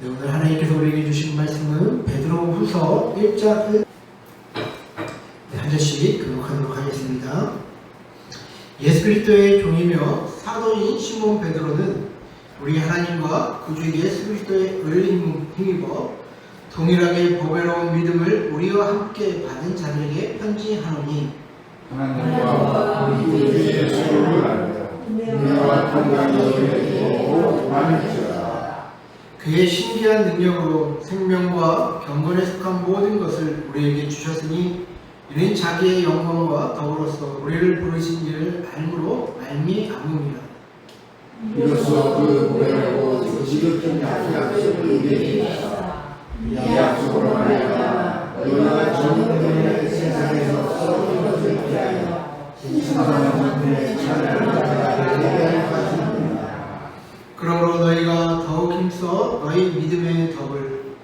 네, 오늘 하나님께서 우리에게 주신 말씀은 베드로후서 1장 한 절씩 교독하도록 하겠습니다. 예수 그리스도의 종이며 사도인 시몬 베드로는 우리 하나님과 구주 예수 그리스도의 의를 힘입어 동일하게 보배로운 믿음을 우리와 함께 받은 자들에게 편지하노니 하나님과 우리 주 예수를 알며 은혜와 평강이 너희에게 많을지어다. 그의 신기한 능력으로 생명과 경건에 속한 모든 것을 우리에게 주셨으니 이는 자기의 영광과 더불어서 우리를 부르신 이를 알므로 말미암음이라. 이로써 그 보배라고 지극히 약속을 우리에게 주셨다. 이 약속으로 말미암아 너희가 전능의 세상에서 서로 것을 피하여 신성한 분의 찬양을 받아들이게 하셨느니라. 그러므로 너희가 더욱 힘써 너희 믿음의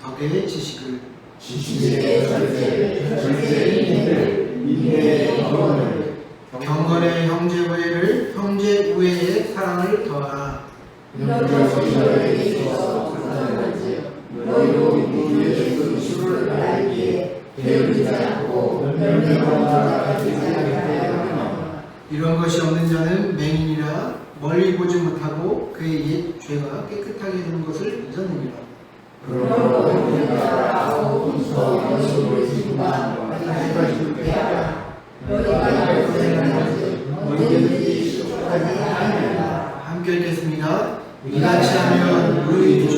덕의 지식을 지식의 절제의 인을 인내의 경건을 경건의 형제 우애를 형제 우애의 사랑을 더하라. 이러면서 너희에게 있어서 그러한지 너희로 우리의 그 주를 알기에 게으르지 않고 열매로 나아가지 않게 이런 것이 없는 자는 맹인이라 멀리 보지 못하고 그의 옛 죄가 깨끗하게 된 것을 잊었느니라. 그러므로 우리가 아우서 연수를 지구만 하나님을 빼야 너희가 고생하는지 너희들이 수족하지 않으리라. 함께 읽겠습니다. 이같이 하면 우리 주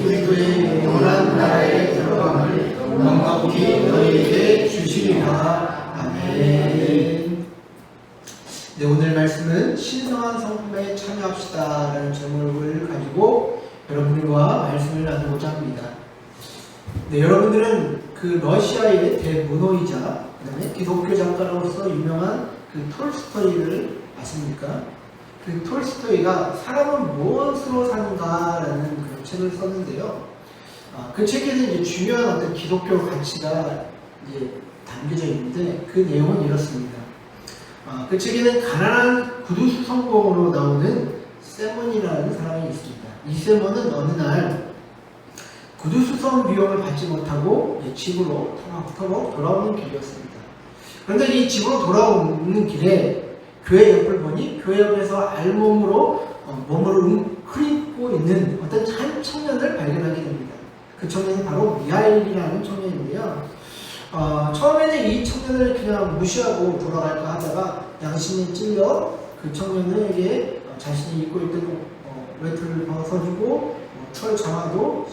그리스도의 영원한 나라에 들어감을 넉넉히 너희에게 주시리라. 아멘. 네, 오늘 말씀은 신성한 성품에 참여합시다 라는 제목을 가지고 여러분들과 말씀을 나누고자 합니다. 네, 여러분들은 그 러시아의 대문호이자 그 다음에 기독교 작가로서 유명한 그 톨스토이를 아십니까? 그 톨스토이가 사람은 무엇으로 사는가 라는 그 책을 썼는데요. 그 책에는 이제 중요한 어떤 기독교 가치가 이제 담겨져 있는데 그 내용은 이렇습니다. 그 책에는 가난한 구두 성공으로 나오는 세몬이라는 사람이 있습니다. 이 세몬은 어느 날 구두 수송 비용을 받지 못하고 집으로 터벅터벅 돌아오는 길이었습니다. 그런데 이 집으로 돌아오는 길에 교회 옆을 보니 교회 옆에서 알몸으로 몸을 웅크리고 있는 어떤 한 청년을 발견하게 됩니다. 그 청년이 바로 미하일이라는 청년인데요. 처음에는 이 청년을 그냥 무시하고 돌아갈까 하다가 양심에 찔려 그 청년에게 자신이 입고 있던 외투를 벗어주고 철 장화도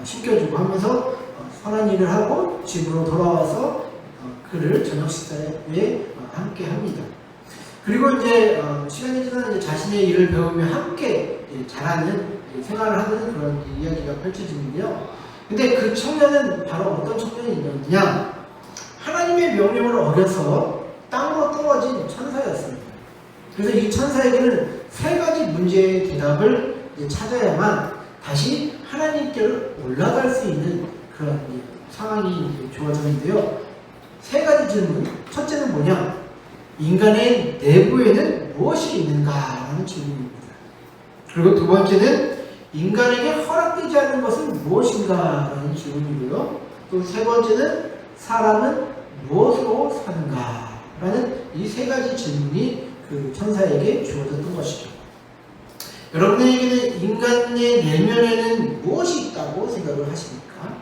신겨주고 하면서 선한 일을 하고 집으로 돌아와서 그를 저녁 식사에 함께 합니다. 그리고 이제 시간이 지나서 이제 자신의 일을 배우며 함께 잘하는 생활을 하는 그런 이야기가 펼쳐지는데요. 근데 그 청년은 바로 어떤 청년이었느냐? 하나님의 명령을 어겨서 땅으로 떨어진 천사였습니다. 그래서 이 천사에게는 세 가지 문제의 대답을 찾아야만 다시 하나님께로 올라갈 수 있는 그런 상황이 주어졌는데요. 세 가지 질문. 첫째는 뭐냐? 인간의 내부에는 무엇이 있는가라는 질문입니다. 그리고 두 번째는 인간에게 허락되지 않는 것은 무엇인가라는 질문이고요. 또 세 번째는 사람은 무엇으로 사는가라는 이 세 가지 질문이 그 천사에게 주어졌던 것이죠. 여러분에게는 인간의 내면에는 무엇이 있다고 생각을 하십니까?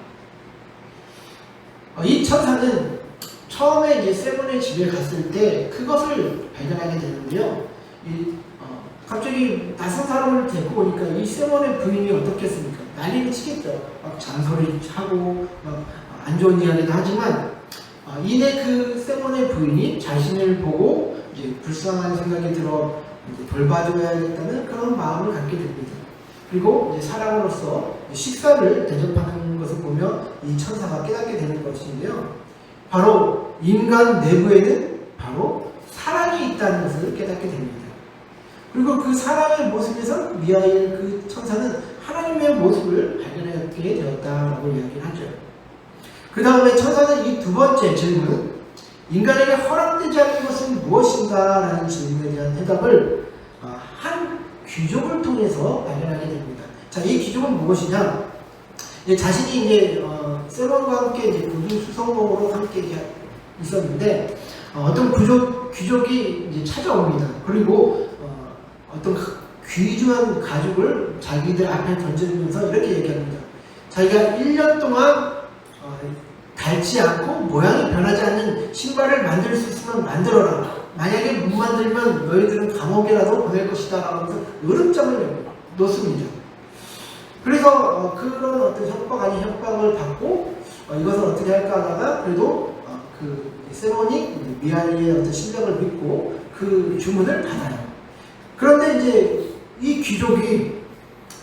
이 천사는 처음에 이제 세몬의 집에 갔을 때 그것을 발견하게 되는데요. 갑자기 낯선 사람을 데리고 오니까 이 세몬의 부인이 어떻겠습니까? 난리를 치겠죠. 막 잔소리하고 막 안 좋은 이야기도 하지만 이내 그 세몬의 부인이 자신을 보고 이제 불쌍한 생각이 들어 이제 돌봐줘야겠다는 그런 마음을 갖게 됩니다. 그리고 이제 사람으로서 식사를 대접하는 것을 보며 이 천사가 깨닫게 되는 것인데요. 바로 인간 내부에는 바로 사랑이 있다는 것을 깨닫게 됩니다. 그리고 그 사랑의 모습에서 미하일 그 천사는 하나님의 모습을 발견하게 되었다라고 이야기를 하죠. 그 다음에 천사는 이 두 번째 질문, 인간에게 허락되지 않는 것은 무엇인가 라는 질문에 대한 해답을 한 귀족을 통해서 발견하게 됩니다. 자, 이 귀족은 무엇이냐? 자신이 이제 세론과 함께 이제 구두 수성공으로 함께 있었는데 어떤 귀족이 이제 찾아옵니다. 그리고 어떤 귀중한 가죽을 자기들 앞에 던져주면서 이렇게 얘기합니다. 자기가 1년 동안 닳지 않고 모양이 변하지 않는 신발을 만들 수 있으면 만들어라. 만약에 못 만들면 너희들은 감옥이라도 보낼 것이다 라고 하면서 으름장을 놓습니다. 그래서 그런 어떤 협박 아닌 협박을 받고 이것을 어떻게 할까 하다가 그래도 그 세론이 미알리의 어떤 실력을 믿고 그 주문을 받아요. 그런데 이제 이 귀족이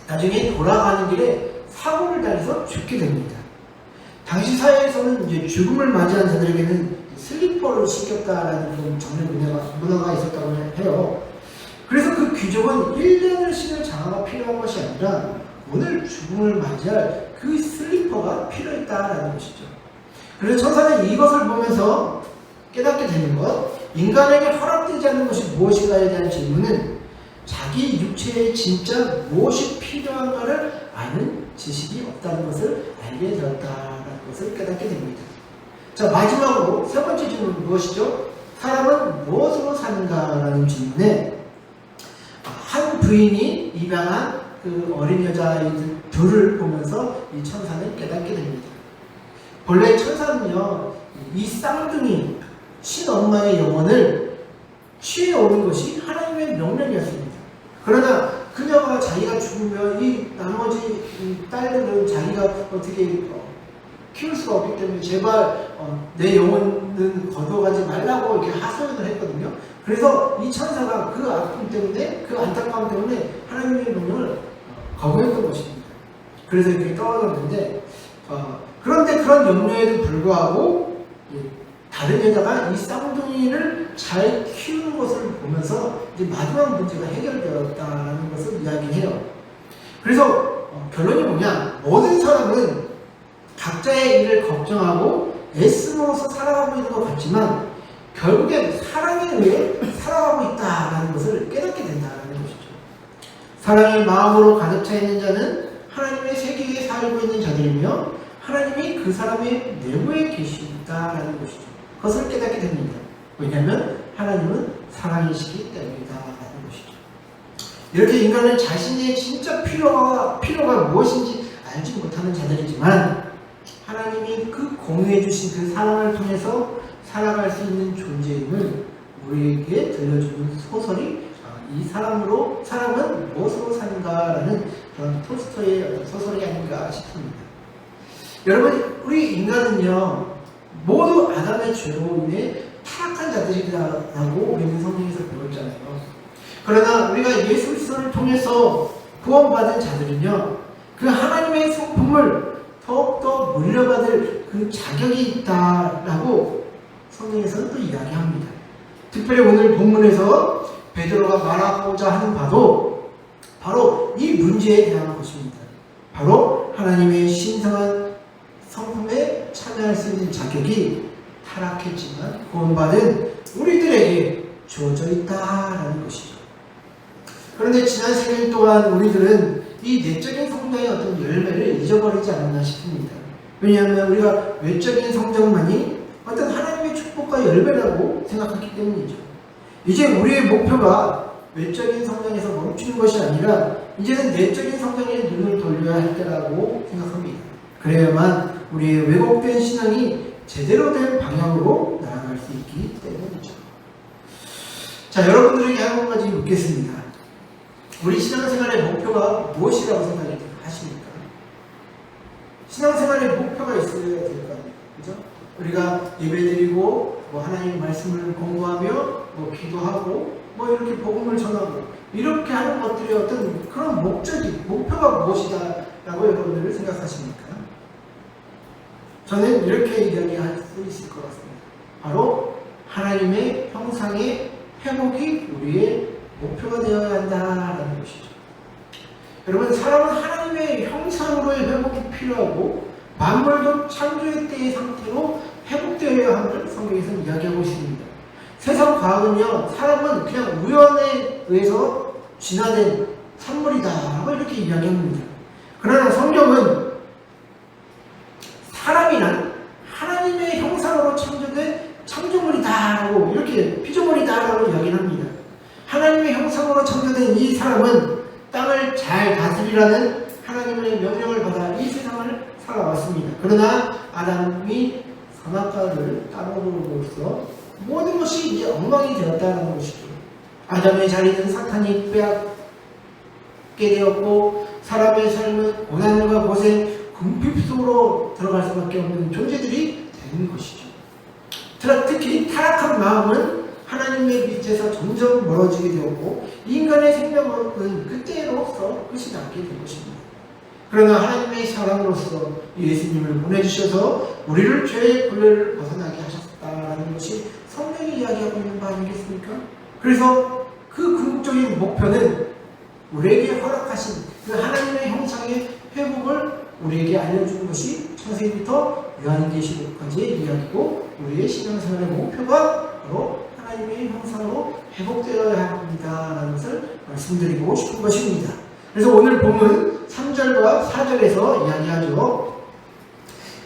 나중에 돌아가는 길에 사고를 당해서 죽게 됩니다. 당시 사회에서는 이제 죽음을 맞이한 자들에게는 슬리퍼를 신겼다라는 그런 정례 문화가 있었다고 해요. 그래서 그 귀족은 1년을 신을 장화가 필요한 것이 아니라 오늘 죽음을 맞이할 그 슬리퍼가 필요했다라는 것이죠. 그래서 천사는 이것을 보면서 깨닫게 되는 것, 인간에게 허락되지 않는 것이 무엇인가에 대한 질문은 자기 육체에 진짜 무엇이 필요한가를 아는 지식이 없다는 것을 알게 되었다라는 것을 깨닫게 됩니다. 자, 마지막으로 세 번째 질문은 무엇이죠? 사람은 무엇으로 사는가라는 질문에 한 부인이 입양한 그 어린 여자아이들 둘을 보면서 이 천사는 깨닫게 됩니다. 본래 천사는요, 이 쌍둥이 신엄마의 영혼을 취해오는 것이 하나님의 명령이었습니다. 그러나 그녀가 자기가 죽으면 이 나머지 딸들은 자기가 어떻게 키울 수가 없기 때문에 제발 내 영혼은 거둬가지 말라고 이렇게 하소연을 했거든요. 그래서 이 천사가 그 아픔 때문에, 그 안타까움 때문에 하나님의 명령을 거부했던 것입니다. 그래서 이렇게 떨어졌는데 그런데 그런 염려에도 불구하고 다른 여자가 이 쌍둥이를 잘 키우는 것을 보면서 이제 마지막 문제가 해결되었다는 것을 이야기해요. 그래서 결론이 뭐냐? 모든 사람은 각자의 일을 걱정하고 애씀으로써 살아가고 있는 것 같지만 결국엔 사랑에 의해 살아가고 있다는 것을 깨닫게 된다는 것이죠. 사랑의 마음으로 가득 차 있는 자는 하나님의 세계에 살고 있는 자들이며 하나님이 그 사람의 내부에 계시다라는 것이죠. 그것을 깨닫게 됩니다. 왜냐하면 하나님은 사랑이시기 때문이다라는 것이죠. 이렇게 인간은 자신의 진짜 필요가 무엇인지 알지 못하는 자들이지만 하나님이 그 공유해 주신 그 사랑을 통해서 살아갈 수 있는 존재임을 우리에게 들려주는 소설이 이 사람은 무엇으로 사는가라는 그런 톨스토이의 어떤 소설이 아닌가 싶습니다. 여러분, 우리 인간은요 모두 아담의 죄로 인해 타락한 자들이라고 우리는 성경에서 배웠잖아요. 그러나 우리가 예수 그리스도를 통해서 구원받은 자들은요 그 하나님의 성품을 더욱더 물려받을 그 자격이 있다라고 성경에서는 또 이야기합니다. 특별히 오늘 본문에서 베드로가 말하고자 하는 바도 바로 이 문제에 대한 것입니다. 바로 하나님의 신성한 성품에 참여할 수 있는 자격이 타락했지만 구원받은 우리들에게 주어져 있다라는 것이죠. 그런데 지난 세일 동안 우리들은 이 내적인 성장의 어떤 열매를 잊어버리지 않았나 싶습니다. 왜냐하면 우리가 외적인 성장만이 어떤 하나님의 축복과 열매라고 생각했기 때문이죠. 이제 우리의 목표가 외적인 성장에서 멈추는 것이 아니라 이제는 내적인 성장에 눈을 돌려야 할 때라고 생각합니다. 그래야만 우리의 왜곡된 신앙이 제대로 된 방향으로 나아갈 수 있기 때문이죠. 자, 여러분들에게 한 가지 묻겠습니다. 우리 신앙생활의 목표가 무엇이라고 생각하십니까? 신앙생활의 목표가 있어야 될까요? 그죠? 우리가 예배드리고 하나님 말씀을 공부하며 기도하고 이렇게 복음을 전하고 이렇게 하는 것들이 어떤 그런 목표가 무엇이다라고 여러분들 생각하십니까? 저는 이렇게 이야기할 수 있을 것 같습니다. 바로 하나님의 형상의 회복이 우리의 목표가 되어야 한다라는 것이죠. 여러분, 사람은 하나님의 형상으로의 회복이 필요하고 만물도 창조의 때의 상태로 회복되어야 함을 성경에서 이야기하고 있습니다. 세상 과학은요, 사람은 그냥 우연에 의해서 진화된 산물이다 라고 이렇게 이야기합니다. 그러나 성경은 사람이란 하나님의 형상으로 창조된 창조물이다라고, 이렇게 피조물이다라고 이야기를 합니다. 하나님의 형상으로 창조된 이 사람은 땅을 잘 다스리라는 하나님의 명령을 받아 이 세상을 살아왔습니다. 그러나 아담이 선악과를 따먹음으로써 모든 것이 이제 엉망이 되었다는 것이죠. 아담의 자리는 사탄이 빼앗게 되었고, 사람의 삶은 고난과 고생, 궁핍 속으로 들어갈 수밖에 없는 존재들이 되는 것이죠. 특히 타락한 마음은 하나님의 빛에서 점점 멀어지게 되었고, 인간의 생명은 그때로서 끝이 나게 된 것입니다. 그러나 하나님의 사랑으로서 예수님을 보내주셔서 우리를 죄의 굴레를 벗어나게 하셨다는 것이 성경이 이야기하고 있는 바 아니겠습니까? 그래서 그 궁극적인 목표는 우리에게 허락하신 그 하나님의 형상의 회복을 우리에게 알려주는 것이 창세기부터 요한계시록까지의 이야기고, 우리의 신앙생활의 목표가 바로 하나님의 형상으로 회복되어야 합니다라는 것을 말씀드리고 싶은 것입니다. 그래서 오늘 본문 3절과 4절에서 이야기하죠.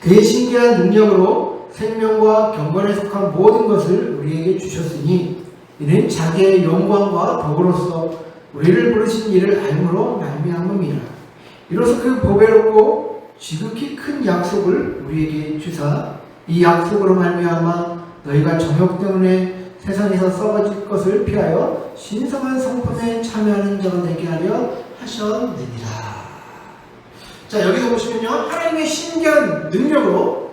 그의 신기한 능력으로 생명과 경건에 속한 모든 것을 우리에게 주셨으니 이는 자기의 영광과 덕으로서 우리를 부르신 이를 알므로 말미암음이라. 이로써 그 보배롭고 지극히 큰 약속을 우리에게 주사 이 약속으로 말미암아 너희가 정욕 때문에 세상에서 썩어질 것을 피하여 신성한 성품에 참여하는 자가 되게 하려 하셨느니라. 자, 여기서 보시면요, 하나님의 신기한 능력으로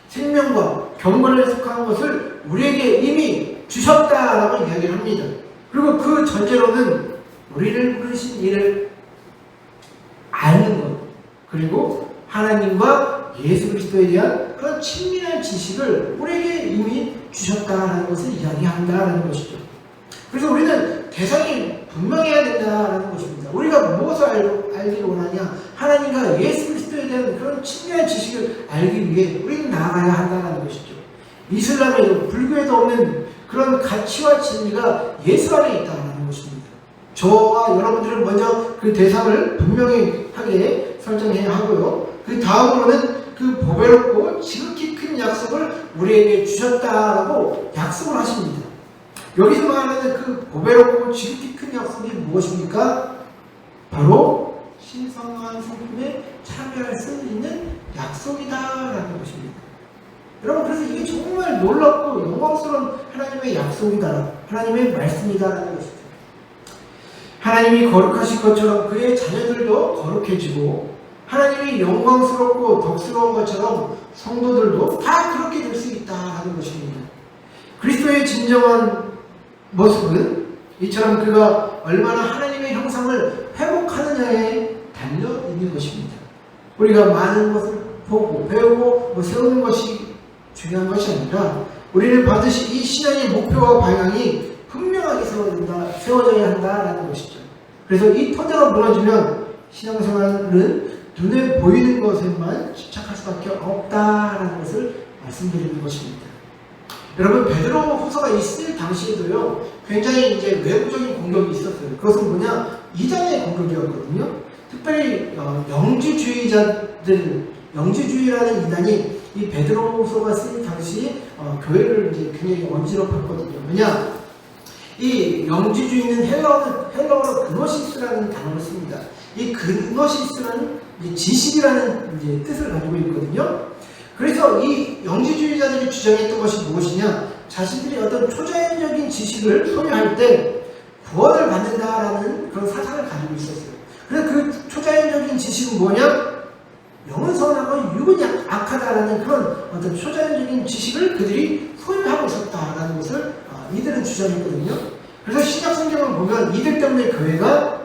생명과 경건에 속한 것을 우리에게 이미 주셨다라고 이야기를 합니다. 그리고 그 전제로는 우리를 부르신 이를 아는 것, 그리고 하나님과 예수 그리스도에 대한 그런 친밀한 지식을 우리에게 이미 주셨다라는 것을 이야기한다라는 것이죠. 그래서 우리는 대상이 분명해야 된다라는 것입니다. 우리가 무엇을 알기를 원하냐? 하나님과 예수 그리스도에 대한 그런 친밀한 지식을 알기 위해 우리는 나아가야 한다는 것이죠. 이슬람에도 불교에도 없는 그런 가치와 진리가 예수 안에 있다는 것입니다. 저와 여러분들은 먼저 그 대상을 분명하게 설정해야 하고요. 그 다음으로는 그 보배롭고 지극히 큰 약속을 우리에게 주셨다라고 약속을 하십니다. 여기서 말하는 그 보배롭고 지극히 큰 약속이 무엇입니까? 바로 신성한 성품에 참여할 수 있는 약속이다라는 것입니다. 여러분, 그래서 이게 정말 놀랍고 영광스러운 하나님의 약속이다, 하나님의 말씀이다라는 것이죠. 하나님이 거룩하신 것처럼 그의 자녀들도 거룩해지고, 하나님이 영광스럽고 덕스러운 것처럼 성도들도 다 그렇게 될 수 있다는 것입니다. 그리스도의 진정한 모습은 이처럼 그가 얼마나 하나님의 형상을 회복하느냐에 달려 있는 것입니다. 우리가 많은 것을 보고 배우고 세우는 것이 중요한 것이 아니라, 우리는 반드시 이 신앙의 목표와 방향이 분명하게 세워져야 한다는 것이죠. 그래서 이 토대가 무너지면 신앙생활은 눈에 보이는 것에만 집착할 수밖에 없다라는 것을 말씀드리는 것입니다. 여러분, 베드로 후서가 있을 당시에도요, 굉장히 이제 외부적인 공격이 있었어요. 그것은 뭐냐? 이단의 공격이었거든요. 특별히 영지주의라는 이단이 이 베드로 후서가 쓰일 당시 교회를 이제 굉장히 어지럽혔거든요. 왜냐? 이 영지주의는 헬라어로 그노시스라는 단어를 씁니다. 이 그노시스는 지식이라는 이제 뜻을 가지고 있거든요. 그래서 이 영지주의자들이 주장했던 것이 무엇이냐? 자신들이 어떤 초자연적인 지식을 소유할 때 구원을 받는다라는 그런 사상을 가지고 있었어요. 그래서 그 초자연적인 지식은 뭐냐? 영은 선하고 육은 악하다라는 그런 어떤 초자연적인 지식을 그들이 소유하고 있었다라는 것을 이들은 주장했거든요. 그래서 신약 성경을 보면 이들 때문에 교회가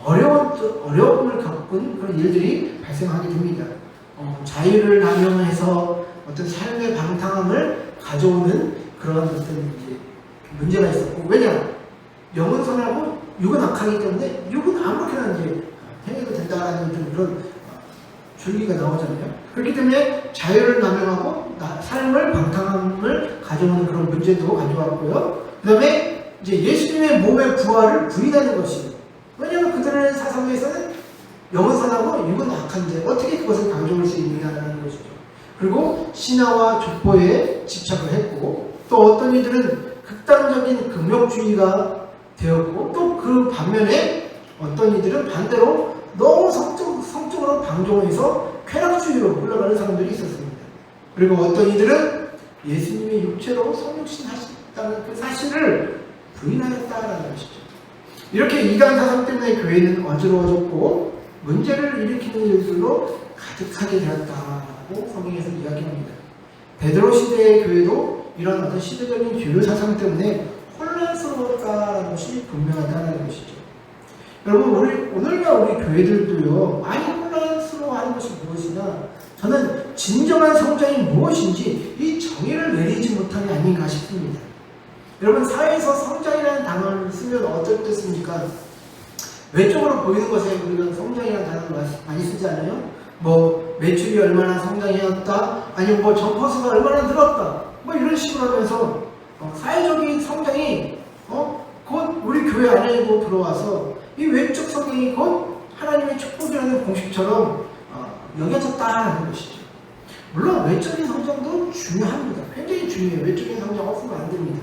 어려움을 겪은 그런 일들이 발생하게 됩니다. 자유를 남용해서 어떤 삶의 방탕함을 가져오는 그런 어떤 이제 문제가 있었고, 왜냐? 영은 선하고 육은 악하기 때문에 육은 아무렇게나 이제 행해도 된다라는 그런 줄기가 나오잖아요. 그렇기 때문에 자유를 남용하고 삶을 방탕함을 가져오는 그런 문제도 가져왔고요. 그 다음에 이제 예수님의 몸의 부활을 부인하는 것이에요. 왜냐하면 그들의 사상에서는 영은 선하고 육은 악한데 어떻게 그것을 강조할 수 있느냐는 것이죠. 그리고 신화와 족보에 집착을 했고 또 어떤 이들은 극단적인 금욕주의가 되었고 또 그 반면에 어떤 이들은 반대로 너무 성적으로 방종해서 쾌락주의로 흘러가는 사람들이 있었습니다. 그리고 어떤 이들은 예수님이 육체로 성육신 하셨다는 그 사실을 부인하였다라는 것이죠. 이렇게 이단 사상 때문에 교회는 어지러워졌고 문제를 일으키는 일들로 가득하게 되었다고 성경에서 이야기합니다. 베드로 시대의 교회도 이런 어떤 시대적인 주류 사상 때문에 혼란스러웠다는 것이 분명하다는 것이죠. 여러분, 오늘날 우리 교회들도요, 많이 혼란스러워하는 것이 무엇이냐? 저는 진정한 성장이 무엇인지 이 정의를 내리지 못한 게 아닌가 싶습니다. 여러분, 사회에서 성장이라는 단어를 쓰면 어떨 때 씁니까? 외적으로 보이는 것에 우리가 성장이라는 단어를 많이 쓰지 않아요? 뭐 매출이 얼마나 성장해왔다, 아니면 뭐 점퍼수가 얼마나 늘었다, 뭐 이런 식으로 하면서 사회적인 성장이 곧 우리 교회 안에도 들어와서 이 외적 성장이 곧 하나님의 축복이라는 공식처럼 여겨졌다는 것이죠. 물론 외적인 성장도 중요합니다. 굉장히 중요해요. 외적인 성장 없으면 안 됩니다.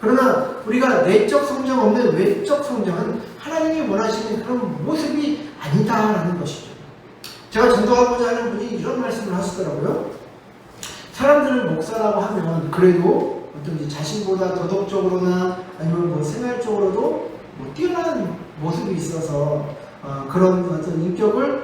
그러나 우리가 내적 성장 없는 외적 성장은 하나님이 원하시는 그런 모습이 아니다라는 것이죠. 제가 전도하고자 하는 분이 이런 말씀을 하시더라고요. 사람들은 목사라고 하면 그래도 어떤 자신보다 도덕적으로나 아니면 뭐 생활적으로도 뭐 뛰어난 모습이 있어서 그런 어떤 인격을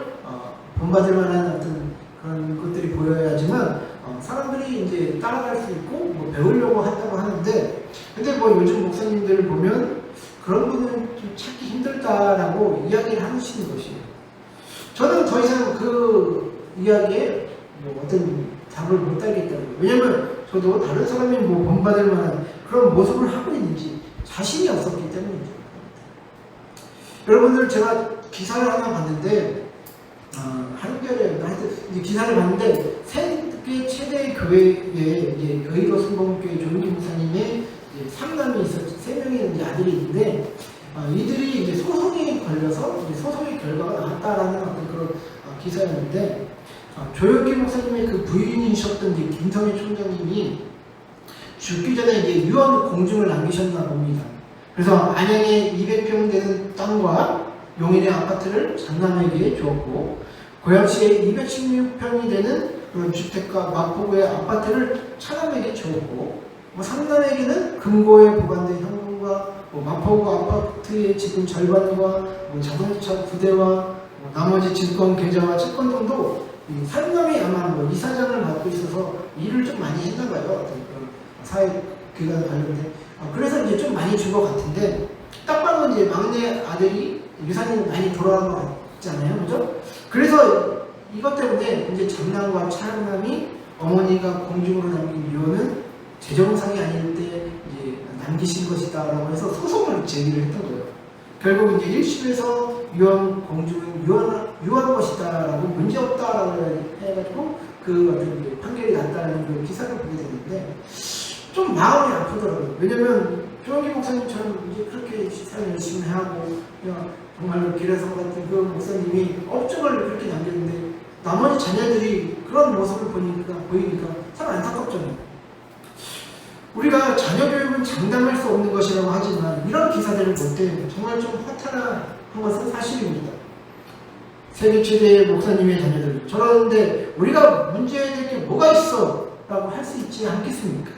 본받을 만한 어떤 그런 것들이 보여야지만 사람들이 이제 따라갈 수 있고 뭐 배우려고 한다고 하는데, 근데 뭐 요즘 목사님들을 보면 그런 분은 좀 찾기 힘들다라고 이야기를 하시는 것이에요. 저는 더 이상 그 이야기에 뭐 어떤 답을 못 달겠다는 거예요. 왜냐면 저도 다른 사람이 뭐 본받을 만한 그런 모습을 하고 있는지 자신이 없었기 때문이죠. 여러분들, 제가 기사를 하나 봤는데 한겨레 하여튼 기사를 봤는데 세계 최대 교회에 이제 여의도 성공교회 조윤기 목사님의 삼남이 있었죠. 3명의 이제 아들이 있는데 이들이 이제 소송에 걸려서 이제 소송의 결과가 나왔다라는 어떤 그런 기사였는데, 조윤기 목사님의 그 부인이셨던 이제 김성희 총장님이 죽기 전에 이제 유언 공증을 남기셨나 봅니다. 그래서 안양에 200평 되는 땅과 용인의 아파트를 장남에게 주었고, 고양시에 216평이 되는 그런 주택과 마포구의 아파트를 차남에게 주었고, 상남에게는 금고에 보관된 현금과 마포구 아파트의 지분 절반과 자동차 2대와 나머지 증권 계좌와 채권 등도 상남이 아마 이사장을 맡고 있어서 일을 좀 많이 했나봐요. 어떤 그런 사회기관 관련된. 그래서 이제 좀 많이 준 것 같은데, 딱 봐도 이제 막내 아들이 유산이 많이 돌아간 것 같잖아요. 그죠? 그래서 이것 때문에 이제 장남과 차남이 어머니가 공중으로 남긴 유언은 재정상이 아닐 때 이제 남기신 것이다라고 해서 소송을 제기를 했던 거예요. 결국 이제 1심에서 유언 공중은 유한 것이다라고 문제없다라고 해가지고 그 어떤 판결이 났다는 그 기사를 보게 됐는데 좀 마음이 아프더라고요. 왜냐면 조영기 목사님처럼 이제 그렇게 식사를 열심히 하고 그냥 정말로 기래성 같은 그 목사님이 업적을 그렇게 남겼는데 나머지 자녀들이 그런 모습을 보이니까 참 안타깝잖아요. 우리가 자녀 교육은 장담할 수 없는 것이라고 하지만 이런 기사들을 볼 때 정말 좀 허탈한 것은 사실입니다. 세계 최대의 목사님의 자녀들, 저러는데 우리가 문제될 게 뭐가 있어? 라고 할 수 있지 않겠습니까?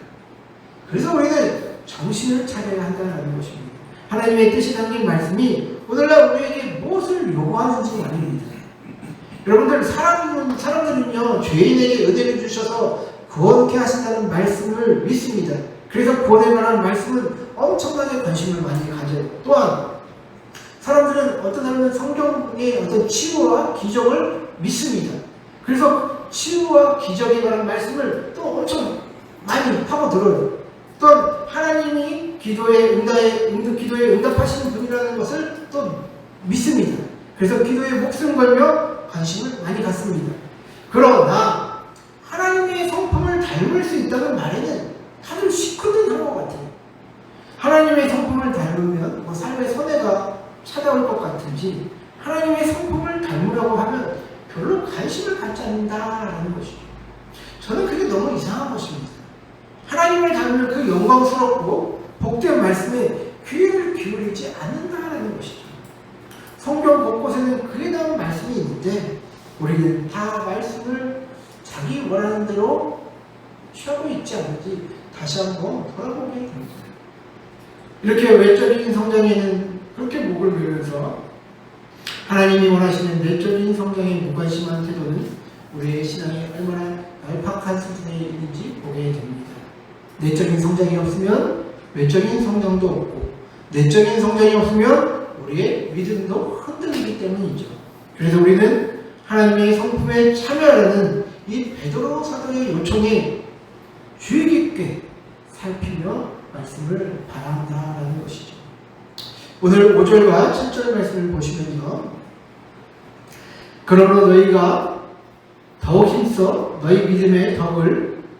그래서 우리는 정신을 차려야 한다는 것입니다. 하나님의 뜻이 담긴 말씀이 오늘날 우리에게 무엇을 요구하는지 말입니다. 여러분들, 사람들은요, 죄인에게 은혜를 주셔서 구원케 하신다는 말씀을 믿습니다. 그래서 구원에 관한 말씀은 엄청나게 관심을 많이 가져요. 또한 사람들은 어떤 사람은 성경의 어떤 치유와 기적을 믿습니다. 그래서 치유와 기적에 관한 말씀을 또 엄청 많이 파고들어요. 또한 하나님이 기도에 응답하시는 분이라는 것을 또 믿습니다. 그래서 기도에 목숨 걸며 관심을 많이 갖습니다. 그러나 하나님의 성품을 닮을 수 있다는 말에는 다들 시큰둥한 것 같아요. 하나님의 성품을 닮으면 삶의 손해가 찾아올 것 같은지, 하나님의 성품을 닮으라고 하면 별로 관심을 갖지 않는다라는 것이죠. 저는 그게 너무 이상한 것입니다. 하나님을 닮으면 그 영광스럽고 복된 말씀에 귀를 기울이지 않는다라는 것이죠. 성경 곳곳에는 그에 대한 말씀이 있는데 우리는 다 말씀을 자기 원하는 대로 취하고 있지 않은지 다시 한번 돌아보게 됩니다. 이렇게 외적인 성장에는 그렇게 목을 메면서 하나님이 원하시는 내적인 성장에 무관심한 태도는 우리의 신앙이 얼마나 얄팍한 수준에 있는지 보게 됩니다. 내적인 성장이 없으면 외적인 성장도 없고, 내적인 성장이 없으면 우리의 믿음도 흔들리기 때문이죠. 그래서 우리는 하나님의 성품에 참여하라는 이 베드로 사도의 요청에 주의 깊게 살피며 말씀을 바란다라는 것이죠. 오늘 5절과 7절 말씀을 보시면요. 그러므로 너희가 더욱 힘써 너희 믿음의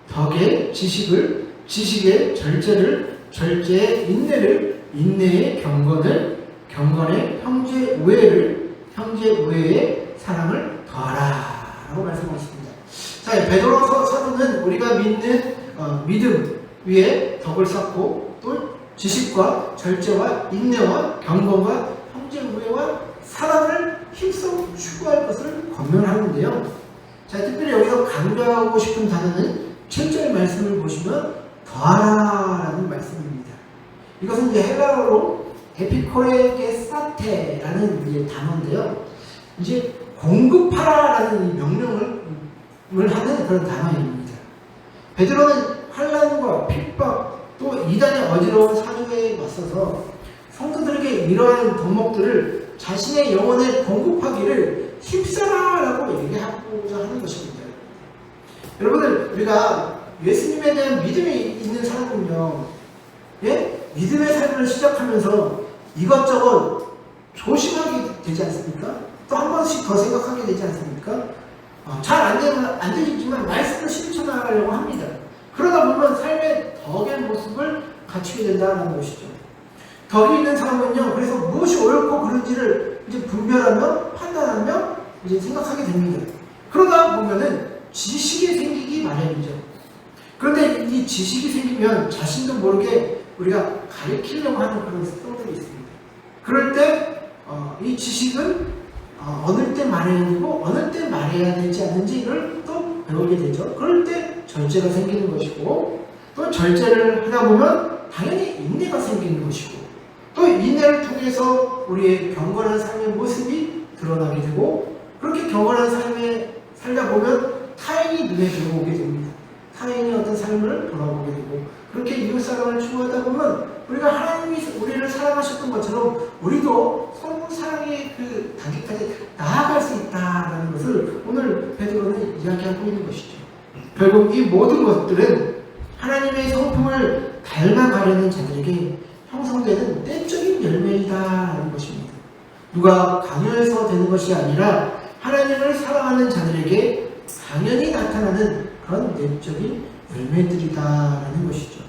덕의 지식을, 지식의 절제를, 절제의 인내를, 인내의 경건의 형제 우애를, 형제 우애의 사랑을 더하라 라고 말씀하십니다. 자, 베드로 사도는 우리가 믿는 믿음 위에 덕을 쌓고 또 지식과 절제와 인내와 경건과 형제 우애와 사랑을 힘써 추구할 것을 권면하는데요. 자, 특별히 여기서 강조하고 싶은 단어는 7절 말씀을 보시면 더하라라는 말씀입니다. 이것은 이제 헬라어로 에피코레게사테라는 이제 단어인데요. 이제 공급하라라는 이 명령을 하는 그런 단어입니다. 베드로는 환난과 핍박 또 이단의 어지러운 사주에 맞서서 성도들에게 이러한 덕목들을 자신의 영혼에 공급하기를 힘써라라고 얘기하고자 하는 것입니다. 여러분들, 우리가 예수님에 대한 믿음이 있는 사람은요, 예? 믿음의 삶을 시작하면서 이것저것 조심하게 되지 않습니까? 또 한 번씩 더 생각하게 되지 않습니까? 잘 안 되지만 말씀을 실천하려고 합니다. 그러다 보면 삶의 덕의 모습을 갖추게 된다는 것이죠. 덕이 있는 사람은요, 그래서 무엇이 옳고 그른지를 이제 분별하며 판단하며 이제 생각하게 됩니다. 그러다 보면은 지식이 생기기 마련이죠. 그런데 이 지식이 생기면 자신도 모르게 우리가 가리키려고 하는 그런 습성들이 있습니다. 그럴 때 이 지식은 어느 때 말해야 되고 어느 때 말해야 되지 않는지를 또 배우게 되죠. 그럴 때 절제가 생기는 것이고, 또 절제를 하다 보면 당연히 인내가 생기는 것이고, 또 인내를 통해서 우리의 경건한 삶의 모습이 드러나게 되고, 그렇게 경건한 삶에 살다 보면 타인이 눈에 들어오게 됩니다. 타인이 어떤 삶을 돌아보게 되고, 그렇게 이웃사랑을 추구하다 보면 우리가 하나님이 우리를 사랑하셨던 것처럼 우리도 서로 사랑의 그 단계까지 나아갈 수 있다는 것을 오늘 베드로는 이야기하고 있는 것이죠. 결국 이 모든 것들은 하나님의 성품을 닮아가려는 자들에게 형성되는 내적인 열매이다라는 것입니다. 누가 강요해서 되는 것이 아니라 하나님을 사랑하는 자들에게 당연히 나타나는 그런 내적인 열매들이다라는 것이죠.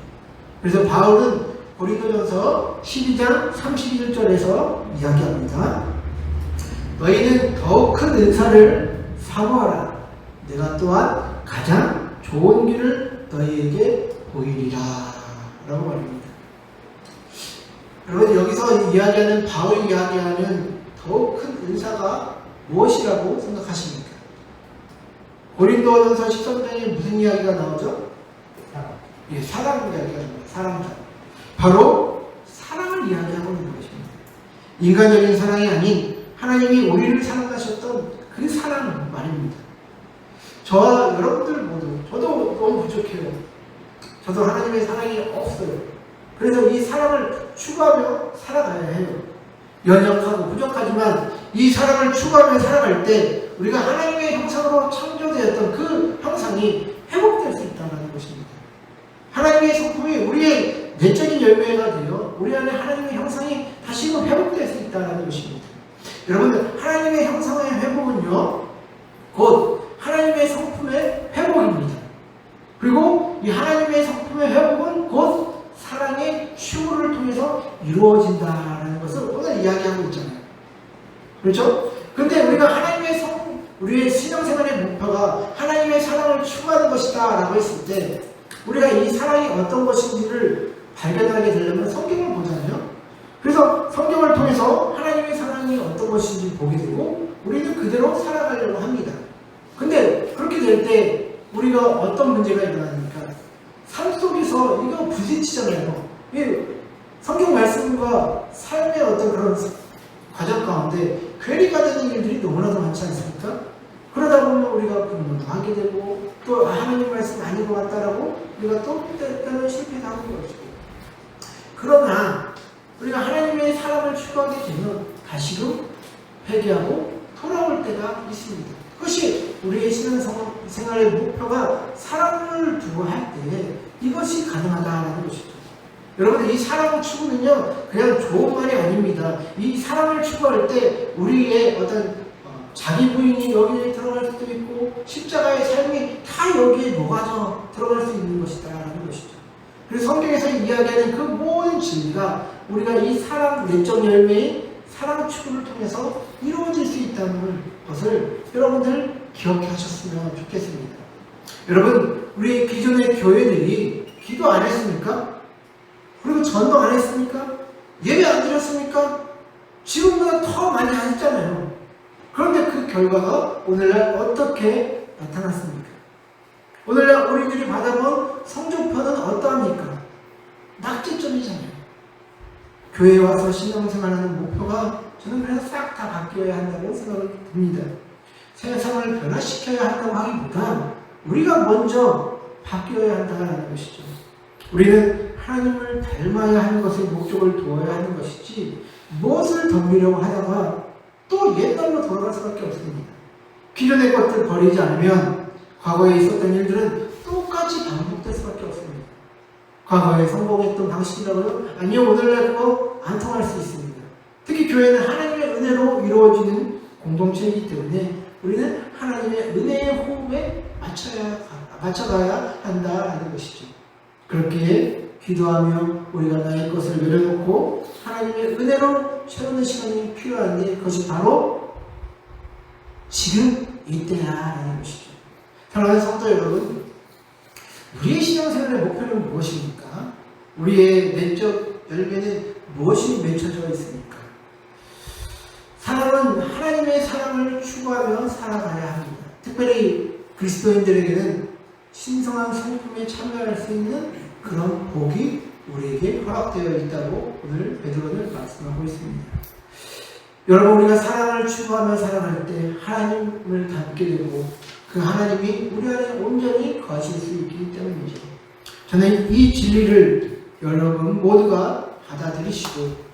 그래서 바울은 고린도전서 12장 31절에서 이야기합니다. 너희는 더욱 큰 은사를 사모하라. 내가 또한 가장 좋은 길을 너희에게 보이리라 라고 말합니다. 여러분, 여기서 이야기하는, 바울이 이야기하는 더욱 큰 은사가 무엇이라고 생각하십니까? 고린도전서 13장에 무슨 이야기가 나오죠? 예, 사랑 이야기가 나옵니다. 사랑자. 바로 사랑을 이야기하고 있는 것입니다. 인간적인 사랑이 아닌 하나님이 우리를 사랑하셨던 그 사랑 말입니다. 저와 여러분들 모두, 저도 너무 부족해요. 저도 하나님의 사랑이 없어요. 그래서 이 사랑을 추구하며 살아가야 해요. 연약하고 부족하지만 이 사랑을 추구하며 살아갈 때 우리가 하나님의 형상으로 창조되었던 그 형상이 회복될 수 있다는 것입니다. 하나님의 성품이 우리의 내적인 열매가 되어 우리 안에 하나님의 형상이 다시금 회복될 수 있다는 것입니다. 여러분들, 하나님의 형상의 회복은요, 곧 하나님의 성품의 회복입니다. 그리고 이 하나님의 성품의 회복은 곧 사랑의 추구를 통해서 이루어진다는 것을 오늘 이야기하고 있잖아요. 그렇죠? 그런데 우리가 하나님 신앙생활의 목표가 하나님의 사랑을 추구하는 것이다 라고 했을 때 우리가 이 사랑이 어떤 것인지를 발견하게 되려면 성경을 보잖아요. 그래서 성경을 통해서 하나님의 사랑이 어떤 것인지 보게 되고 우리는 그대로 살아가려고 합니다. 근데 그렇게 될 때 우리가 어떤 문제가 일어납니까? 삶 속에서 이거 부딪히잖아요. 성경 말씀과 삶의 어떤 그런 과정 가운데 괴리가 되는 일들이 너무나도 많지 않습니까? 그러다 보면 우리가 분노도 하게 되고 또 하나님 말씀 아닌 것 같다라고 우리가 또 때때로 실패도 하는 것이고, 그러나 우리가 하나님의 사랑을 추구하게 되면 다시금 회개하고 돌아올 때가 있습니다. 그것이 우리의 신앙생활의 목표가 사랑을 두고 할 때 이것이 가능하다는 것이죠. 여러분, 이 사랑 추구는요 그냥 좋은 말이 아닙니다. 이 사랑을 추구할 때 우리의 어떤 자기 부인이 여기에 들어갈 수도 있고 십자가의 삶이 다 여기에 녹아져 들어갈 수 있는 것이다 라는 것이죠. 그래서 성경에서 이야기하는 그 모든 진리가 우리가 이 사랑 내적 열매인 사랑 추구를 통해서 이루어질 수 있다는 것을 여러분들 기억해 하셨으면 좋겠습니다. 여러분, 우리 기존의 교회들이 기도 안 했습니까? 그리고 전도 안 했습니까? 예배 안 드렸습니까? 지금보다 더 많이 하셨잖아요. 그런데 그 결과가 오늘날 어떻게 나타났습니까? 오늘날 우리들이 받아본 성적표는 어떠합니까? 낙제점이잖아요. 교회에 와서 신앙생활하는 목표가 저는 그래서 싹 다 바뀌어야 한다고 생각이 듭니다. 세상을 변화시켜야 한다고 하기보다 우리가 먼저 바뀌어야 한다는 것이죠. 우리는 하나님을 닮아야 하는 것에 목적을 두어야 하는 것이지 무엇을 덤비려고 하다가 또 옛날로 돌아갈 수밖에 없습니다. 기존의 것들 버리지 않으면 과거에 있었던 일들은 똑같이 반복될 수밖에 없습니다. 과거에 성공했던 방식이라고요? 아니요, 오늘날 그거 안 통할 수 있습니다. 특히 교회는 하나님의 은혜로 이루어지는 공동체이기 때문에 우리는 하나님의 은혜의 호흡에 맞춰가야 한다는 것이죠. 그렇게 기도하며 우리가 나의 것을 내려놓고 하나님의 은혜로 채우는 시간이 필요한데 그것이 바로 지금 이때야라는 것이죠. 사랑하는 성도 여러분, 우리의 신앙생활의 목표는 무엇입니까? 우리의 내적 열매는 무엇이 맺혀져 있습니까? 사랑은 하나님의 사랑을 추구하며 살아가야 합니다. 특별히 그리스도인들에게는 신성한 성품에 참여할 수 있는 그런 복이 우리에게 허락되어 있다고 오늘 베드로는 말씀하고 있습니다. 여러분, 우리가 사랑을 추구하며 살아갈 때 하나님을 닮게 되고 그 하나님이 우리 안에 온전히 거하실 수 있기 때문이죠. 저는 이 진리를 여러분 모두가 받아들이시고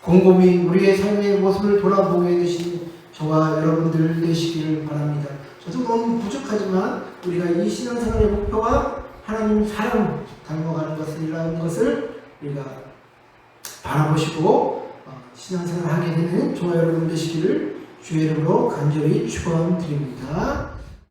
곰곰이 우리의 삶의 모습을 돌아보게 되신 저와 여러분들 되시기를 바랍니다. 저도 너무 부족하지만 우리가 이 신앙생활의 목표가 하나님 사랑 닮아가는 것이라는 것을 우리가 바라보시고 신앙생활을 하게 되는 저와 여러분 되시기를 주의 이름으로 간절히 축원드립니다.